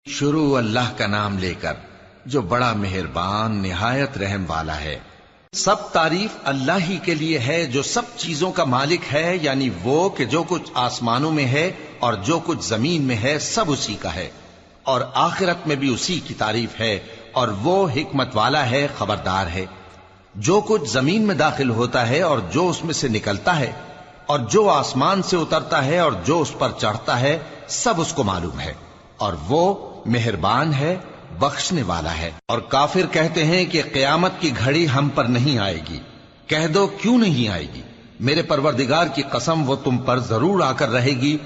شروع اللہ کا نام لے کر جو بڑا مہربان نہایت رحم والا ہے۔ سب تعریف اللہ ہی کے لیے ہے جو سب چیزوں کا مالک ہے، یعنی وہ کہ جو کچھ آسمانوں میں ہے اور جو کچھ زمین میں ہے سب اسی کا ہے، اور آخرت میں بھی اسی کی تعریف ہے، اور وہ حکمت والا ہے، خبردار ہے۔ جو کچھ زمین میں داخل ہوتا ہے اور جو اس میں سے نکلتا ہے، اور جو آسمان سے اترتا ہے اور جو اس پر چڑھتا ہے، سب اس کو معلوم ہے، اور وہ مہربان ہے، بخشنے والا ہے۔ اور کافر کہتے ہیں کہ قیامت کی گھڑی ہم پر نہیں آئے گی۔ کہہ دو کیوں نہیں آئے گی؟ میرے پروردگار کی قسم وہ تم پر ضرور آ کر رہے گی۔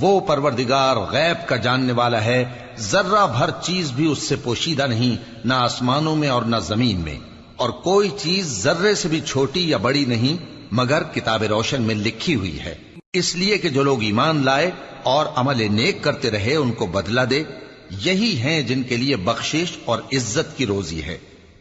وہ پروردگار غیب کا جاننے والا ہے، ذرہ بھر چیز بھی اس سے پوشیدہ نہیں، نہ آسمانوں میں اور نہ زمین میں، اور کوئی چیز ذرے سے بھی چھوٹی یا بڑی نہیں مگر کتاب روشن میں لکھی ہوئی ہے، اس لیے کہ جو لوگ ایمان لائے اور عمل نیک کرتے رہے ان کو بدلہ دے۔ یہی ہیں جن کے لیے بخشش اور عزت کی روزی ہے،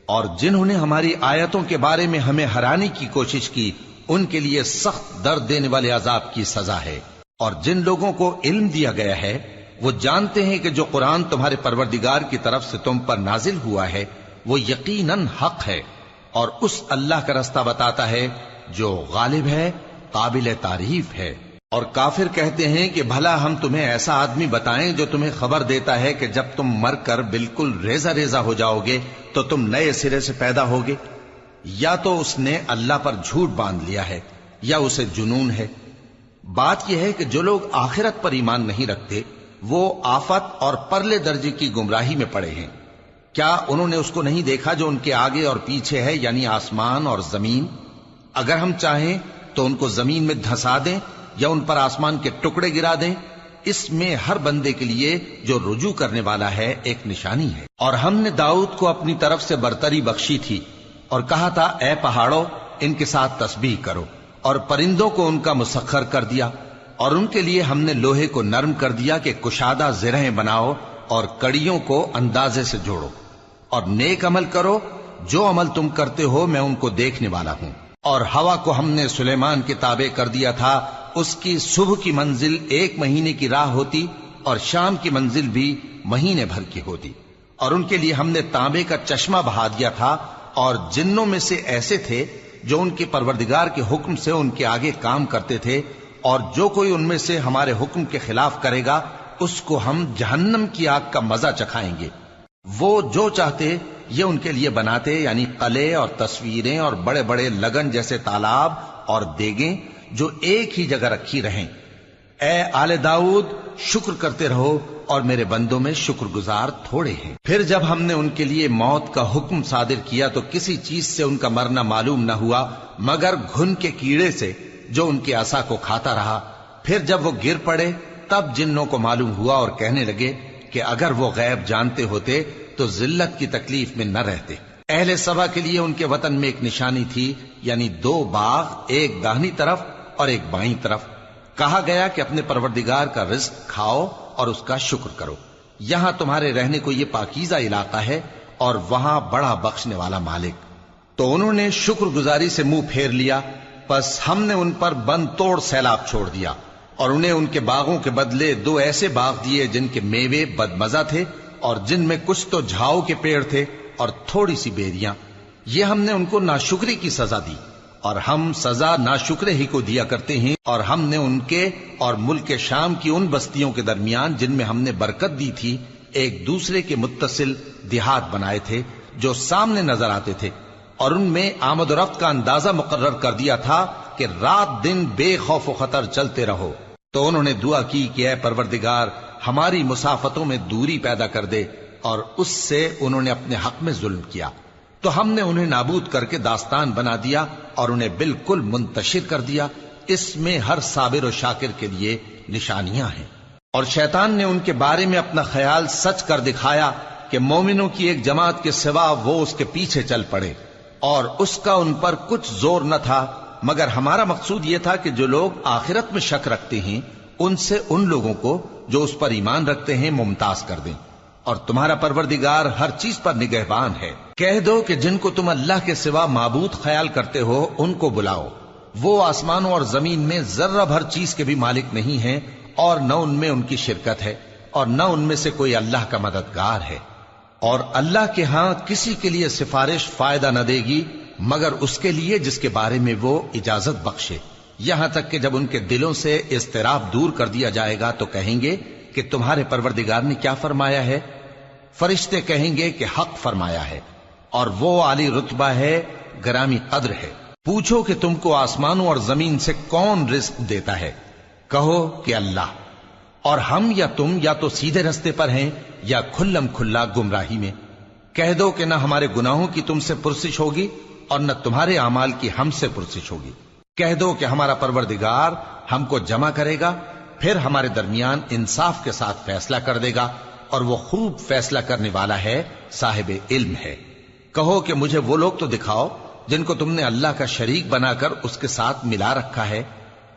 اور جنہوں نے ہماری آیتوں کے بارے میں ہمیں ہرانے کی کوشش کی ان کے لیے سخت درد دینے والے عذاب کی سزا ہے۔ اور جن لوگوں کو علم دیا گیا ہے وہ جانتے ہیں کہ جو قرآن تمہارے پروردگار کی طرف سے تم پر نازل ہوا ہے وہ یقیناً حق ہے، اور اس اللہ کا رستہ بتاتا ہے جو غالب ہے، قابل تعریف ہے۔ اور کافر کہتے ہیں کہ بھلا ہم تمہیں ایسا آدمی بتائیں جو تمہیں خبر دیتا ہے کہ جب تم مر کر بالکل ریزہ ریزہ ہو جاؤ گے تو تم نئے سرے سے پیدا ہوگے؟ یا تو اس نے اللہ پر جھوٹ باندھ لیا ہے یا اسے جنون ہے۔ بات یہ ہے کہ جو لوگ آخرت پر ایمان نہیں رکھتے وہ آفت اور پرلے درجے کی گمراہی میں پڑے ہیں۔ کیا انہوں نے اس کو نہیں دیکھا جو ان کے آگے اور پیچھے ہے، یعنی آسمان اور زمین؟ اگر ہم چاہیں تو ان کو زمین میں دھسا دیں یا ان پر آسمان کے ٹکڑے گرا دیں، اس میں ہر بندے کے لیے جو رجوع کرنے والا ہے ایک نشانی ہے۔ اور ہم نے داؤد کو اپنی طرف سے برتری بخشی تھی اور کہا تھا اے پہاڑوں ان کے ساتھ تسبیح کرو، اور پرندوں کو ان کا مسخر کر دیا، اور ان کے لیے ہم نے لوہے کو نرم کر دیا کہ کشادہ زرہیں بناؤ اور کڑیوں کو اندازے سے جوڑو، اور نیک عمل کرو، جو عمل تم کرتے ہو میں ان کو دیکھنے والا ہوں۔ اور ہوا کو ہم نے سلیمان کے تابع کر دیا تھا، اس کی صبح کی منزل 1 مہینے کی راہ ہوتی اور شام کی منزل بھی مہینے بھر کی ہوتی۔ اور ان کے لیے ہم نے تانبے کا چشمہ بہا دیا تھا، اور جنوں میں سے ایسے تھے جو ان کے پروردگار کے حکم سے ان کے آگے کام کرتے تھے، اور جو کوئی ان میں سے ہمارے حکم کے خلاف کرے گا اس کو ہم جہنم کی آگ کا مزہ چکھائیں گے۔ وہ جو چاہتے یہ ان کے لیے بناتے، یعنی قلعے اور تصویریں اور بڑے بڑے لگن جیسے تالاب اور دیگیں جو ایک ہی جگہ رکھی رہیں۔ اے آل داؤد شکر کرتے رہو، اور میرے بندوں میں شکر گزار تھوڑے ہیں۔ پھر جب ہم نے ان کے لیے موت کا حکم صادر کیا تو کسی چیز سے ان کا مرنا معلوم نہ ہوا مگر گھن کے کیڑے سے جو ان کے عصا کو کھاتا رہا۔ پھر جب وہ گر پڑے تب جنوں کو معلوم ہوا اور کہنے لگے کہ اگر وہ غیب جانتے ہوتے تو ذلت کی تکلیف میں نہ رہتے۔ اہل سبا کے لیے ان کے وطن میں ایک نشانی تھی، یعنی 2 باغ، ایک داہنی طرف اور ایک بائیں طرف۔ کہا گیا کہ اپنے پروردگار کا رزق کھاؤ اور اس کا شکر کرو، یہاں تمہارے رہنے کو یہ پاکیزہ علاقہ ہے اور وہاں بڑا بخشنے والا مالک۔ تو انہوں نے شکر گزاری سے منہ پھیر لیا، پس ہم نے ان پر بند توڑ سیلاب چھوڑ دیا، اور انہیں ان کے باغوں کے بدلے 2 ایسے باغ دیے جن کے میوے بدمزہ تھے اور جن میں کچھ تو جھاؤ کے پیڑ تھے اور تھوڑی سی بیریاں۔ یہ ہم نے ان کو ناشکری کی سزا دی، اور ہم سزا ناشکرے ہی کو دیا کرتے ہیں۔ اور ہم نے ان کے اور ملک شام کی ان بستیوں کے درمیان جن میں ہم نے برکت دی تھی ایک دوسرے کے متصل دیہات بنائے تھے جو سامنے نظر آتے تھے، اور ان میں آمد و رفت کا اندازہ مقرر کر دیا تھا کہ رات دن بے خوف و خطر چلتے رہو۔ تو انہوں نے دعا کی کہ اے پروردگار ہماری مسافتوں میں دوری پیدا کر دے، اور اس سے انہوں نے اپنے حق میں ظلم کیا، تو ہم نے انہیں نابود کر کے داستان بنا دیا اور انہیں بالکل منتشر کر دیا۔ اس میں ہر صابر و شاکر کے لیے نشانیاں ہیں۔ اور شیطان نے ان کے بارے میں اپنا خیال سچ کر دکھایا کہ مومنوں کی ایک جماعت کے سوا وہ اس کے پیچھے چل پڑے، اور اس کا ان پر کچھ زور نہ تھا، مگر ہمارا مقصود یہ تھا کہ جو لوگ آخرت میں شک رکھتے ہیں ان سے ان لوگوں کو جو اس پر ایمان رکھتے ہیں ممتاز کر دیں، اور تمہارا پروردگار ہر چیز پر نگہبان ہے۔ کہہ دو کہ جن کو تم اللہ کے سوا معبود خیال کرتے ہو ان کو بلاؤ، وہ آسمانوں اور زمین میں ذرہ بھر چیز کے بھی مالک نہیں ہیں اور نہ ان میں ان کی شرکت ہے، اور نہ ان میں سے کوئی اللہ کا مددگار ہے، اور اللہ کے ہاں کسی کے لیے سفارش فائدہ نہ دے گی مگر اس کے لیے جس کے بارے میں وہ اجازت بخشے، یہاں تک کہ جب ان کے دلوں سے اضطراب دور کر دیا جائے گا تو کہیں گے کہ تمہارے پروردگار نے کیا فرمایا ہے؟ فرشتے کہیں گے کہ حق فرمایا ہے، اور وہ عالی رتبہ ہے، گرامی قدر ہے۔ پوچھو کہ تم کو آسمانوں اور زمین سے کون رزق دیتا ہے؟ کہو کہ اللہ، اور ہم یا تم یا تو سیدھے رستے پر ہیں یا کھلم کھلا گمراہی میں۔ کہہ دو کہ نہ ہمارے گناہوں کی تم سے پرسش ہوگی اور نہ تمہارے اعمال کی ہم سے پرسش ہوگی۔ کہہ دو کہ ہمارا پروردگار ہم کو جمع کرے گا، پھر ہمارے درمیان انصاف کے ساتھ فیصلہ کر دے گا، اور وہ خوب فیصلہ کرنے والا ہے، صاحب علم ہے۔ کہو کہ مجھے وہ لوگ تو دکھاؤ جن کو تم نے اللہ کا شریک بنا کر اس کے ساتھ ملا رکھا ہے۔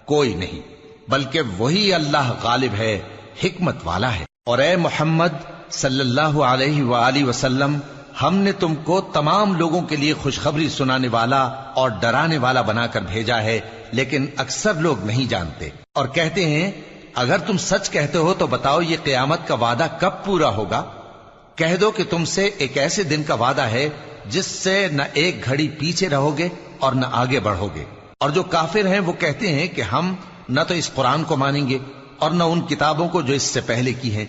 کوئی نہیں، بلکہ وہی اللہ غالب ہے، حکمت والا ہے۔ اور اے محمد صلی اللہ علیہ وآلہ وسلم، ہم نے تم کو تمام لوگوں کے لیے خوشخبری سنانے والا اور ڈرانے والا بنا کر بھیجا ہے، لیکن اکثر لوگ نہیں جانتے اور کہتے ہیں اگر تم سچ کہتے ہو تو بتاؤ یہ قیامت کا وعدہ کب پورا ہوگا؟ کہہ دو کہ تم سے ایک ایسے دن کا وعدہ ہے جس سے نہ ایک گھڑی پیچھے رہو گے اور نہ آگے بڑھو گے۔ اور جو کافر ہیں وہ کہتے ہیں کہ ہم نہ تو اس قرآن کو مانیں گے اور نہ ان کتابوں کو جو اس سے پہلے کی ہیں،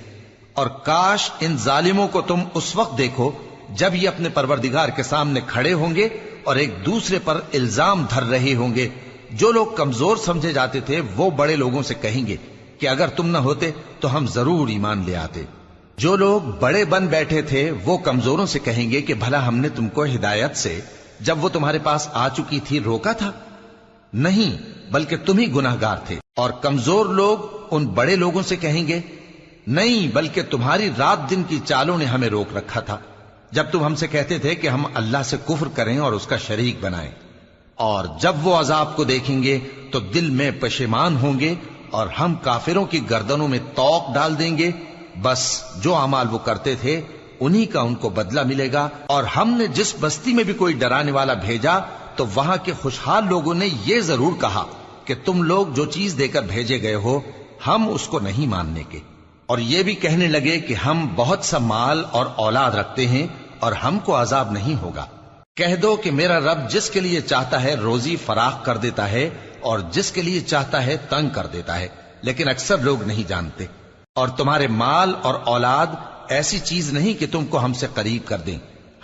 اور کاش ان ظالموں کو تم اس وقت دیکھو جب یہ اپنے پروردگار کے سامنے کھڑے ہوں گے اور ایک دوسرے پر الزام دھر رہے ہوں گے۔ جو لوگ کمزور سمجھے جاتے تھے وہ بڑے لوگوں سے کہیں گے کہ اگر تم نہ ہوتے تو ہم ضرور ایمان لے آتے۔ جو لوگ بڑے بن بیٹھے تھے وہ کمزوروں سے کہیں گے کہ بھلا ہم نے تم کو ہدایت سے جب وہ تمہارے پاس آ چکی تھی روکا تھا؟ نہیں، بلکہ تم ہی گناہگار تھے۔ اور کمزور لوگ ان بڑے لوگوں سے کہیں گے نہیں، بلکہ تمہاری رات دن کی چالوں نے ہمیں روک رکھا تھا جب تم ہم سے کہتے تھے کہ ہم اللہ سے کفر کریں اور اس کا شریک بنائیں۔ اور جب وہ عذاب کو دیکھیں گے تو دل میں پشیمان ہوں گے اور ہم کافروں کی گردنوں میں توق ڈال دیں گے۔ بس جو اعمال وہ کرتے تھے انہی کا ان کو بدلہ ملے گا۔ اور ہم نے جس بستی میں بھی کوئی ڈرانے والا بھیجا تو وہاں کے خوشحال لوگوں نے یہ ضرور کہا کہ تم لوگ جو چیز دے کر بھیجے گئے ہو ہم اس کو نہیں ماننے کے، اور یہ بھی کہنے لگے کہ ہم بہت سا مال اور اولاد رکھتے ہیں اور ہم کو عذاب نہیں ہوگا۔ کہہ دو کہ میرا رب جس کے لیے چاہتا ہے روزی فراخ کر دیتا ہے اور جس کے لیے چاہتا ہے تنگ کر دیتا ہے، لیکن اکثر لوگ نہیں جانتے۔ اور تمہارے مال اور اولاد ایسی چیز نہیں کہ تم کو ہم سے قریب کر دیں۔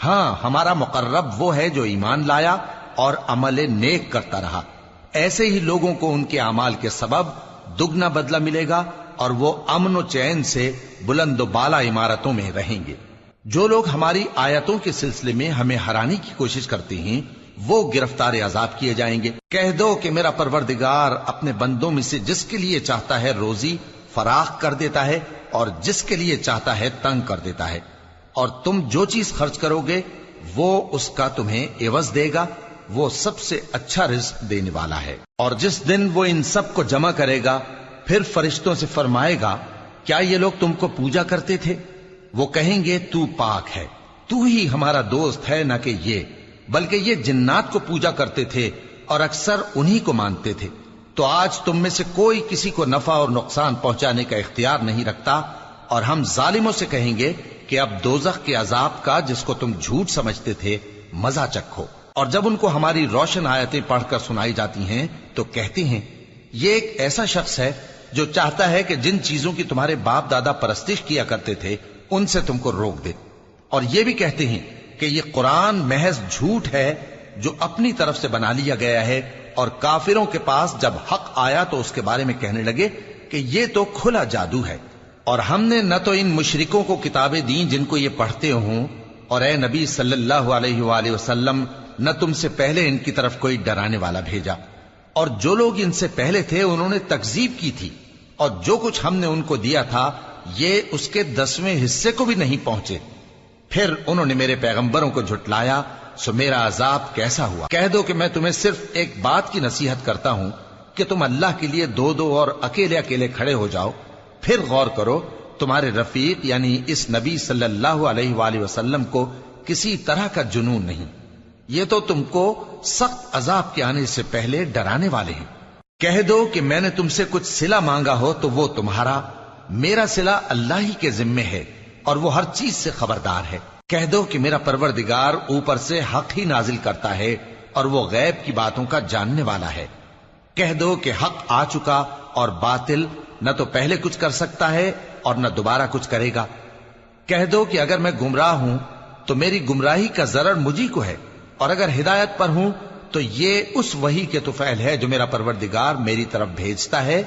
ہاں، ہمارا مقرب وہ ہے جو ایمان لایا اور عمل نیک کرتا رہا۔ ایسے ہی لوگوں کو ان کے اعمال کے سبب دگنا بدلہ ملے گا اور وہ امن و چین سے بلند و بالا عمارتوں میں رہیں گے۔ جو لوگ ہماری آیتوں کے سلسلے میں ہمیں ہرانے کی کوشش کرتے ہیں وہ گرفتار عذاب کیے جائیں گے۔ کہہ دو کہ میرا پروردگار اپنے بندوں میں سے جس کے لیے چاہتا ہے روزی فراخ کر دیتا ہے اور جس کے لیے چاہتا ہے تنگ کر دیتا ہے، اور تم جو چیز خرچ کرو گے وہ اس کا تمہیں عوض دے گا، وہ سب سے اچھا رزق دینے والا ہے۔ اور جس دن وہ ان سب کو جمع کرے گا پھر فرشتوں سے فرمائے گا کیا یہ لوگ تم کو پوجا کرتے تھے؟ وہ کہیں گے تو پاک ہے، تو ہی ہمارا دوست ہے، نہ کہ یہ، بلکہ یہ جنات کو پوجا کرتے تھے اور اکثر انہی کو مانتے تھے۔ تو آج تم میں سے کوئی کسی کو نفع اور نقصان پہنچانے کا اختیار نہیں رکھتا، اور ہم ظالموں سے کہیں گے کہ اب دوزخ کے عذاب کا جس کو تم جھوٹ سمجھتے تھے مزہ چکھو۔ اور جب ان کو ہماری روشن آیتیں پڑھ کر سنائی جاتی ہیں تو کہتے ہیں یہ ایک ایسا شخص ہے جو چاہتا ہے کہ جن چیزوں کی تمہارے باپ دادا پرستش کیا کرتے تھے ان سے تم کو روک دے، اور یہ بھی کہتے ہیں کہ یہ قرآن محض جھوٹ ہے جو اپنی طرف سے بنا لیا گیا ہے۔ اور کافروں کے پاس جب حق آیا تو اس کے بارے میں کہنے لگے کہ یہ تو کھلا جادو ہے، اور ہم نے نہ تو ان مشرکوں کو کتابیں دیں جن کو یہ پڑھتے ہوں، اور اے نبی صلی اللہ علیہ وآلہ وسلم نہ تم سے پہلے ان کی طرف کوئی ڈرانے والا بھیجا، اور جو لوگ ان سے پہلے تھے انہوں نے تکذیب کی تھی، اور جو کچھ ہم نے ان کو دیا تھا یہ اس کے 10ویں حصے کو بھی نہیں پہنچے۔ پھر انہوں نے میرے پیغمبروں کو جھٹلایا، سو میرا عذاب کیسا ہوا۔ کہہ دو کہ میں تمہیں صرف ایک بات کی نصیحت کرتا ہوں کہ تم اللہ کے لیے دو دو اور اکیلے اکیلے کھڑے ہو جاؤ، پھر غور کرو تمہارے رفیق یعنی اس نبی صلی اللہ علیہ وآلہ وسلم کو کسی طرح کا جنون نہیں، یہ تو تم کو سخت عذاب کے آنے سے پہلے ڈرانے والے ہیں۔ کہہ دو کہ میں نے تم سے کچھ صلہ مانگا ہو تو وہ تمہارا، میرا صلہ اللہ ہی کے ذمے ہے اور وہ ہر چیز سے خبردار ہے۔ کہہ دو کہ میرا پروردگار اوپر سے حق ہی نازل کرتا ہے اور وہ غیب کی باتوں کا جاننے والا ہے۔ کہہ دو کہ حق آ چکا اور باطل نہ تو پہلے کچھ کر سکتا ہے اور نہ دوبارہ کچھ کرے گا۔ کہہ دو کہ اگر میں گمراہ ہوں تو میری گمراہی کا ضرر مجھی کو ہے، اور اگر ہدایت پر ہوں تو یہ اس وحی کے طفیل ہے جو میرا پروردگار میری طرف بھیجتا ہے،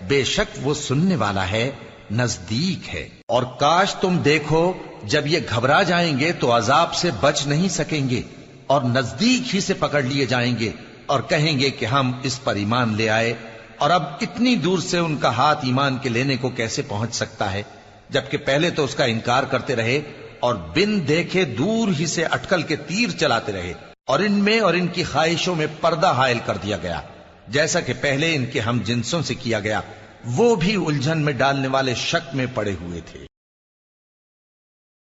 بے شک وہ سننے والا ہے، نزدیک ہے۔ اور کاش تم دیکھو جب یہ گھبرا جائیں گے تو عذاب سے بچ نہیں سکیں گے اور نزدیک ہی سے پکڑ لیے جائیں گے اور کہیں گے کہ ہم اس پر ایمان لے آئے، اور اب اتنی دور سے ان کا ہاتھ ایمان کے لینے کو کیسے پہنچ سکتا ہے، جبکہ پہلے تو اس کا انکار کرتے رہے اور بن دیکھے دور ہی سے اٹکل کے تیر چلاتے رہے، اور ان میں اور ان کی خواہشوں میں پردہ حائل کر دیا گیا، جیسا کہ پہلے ان کے ہم جنسوں سے کیا گیا، وہ بھی الجھن میں ڈالنے والے شک میں پڑے ہوئے تھے۔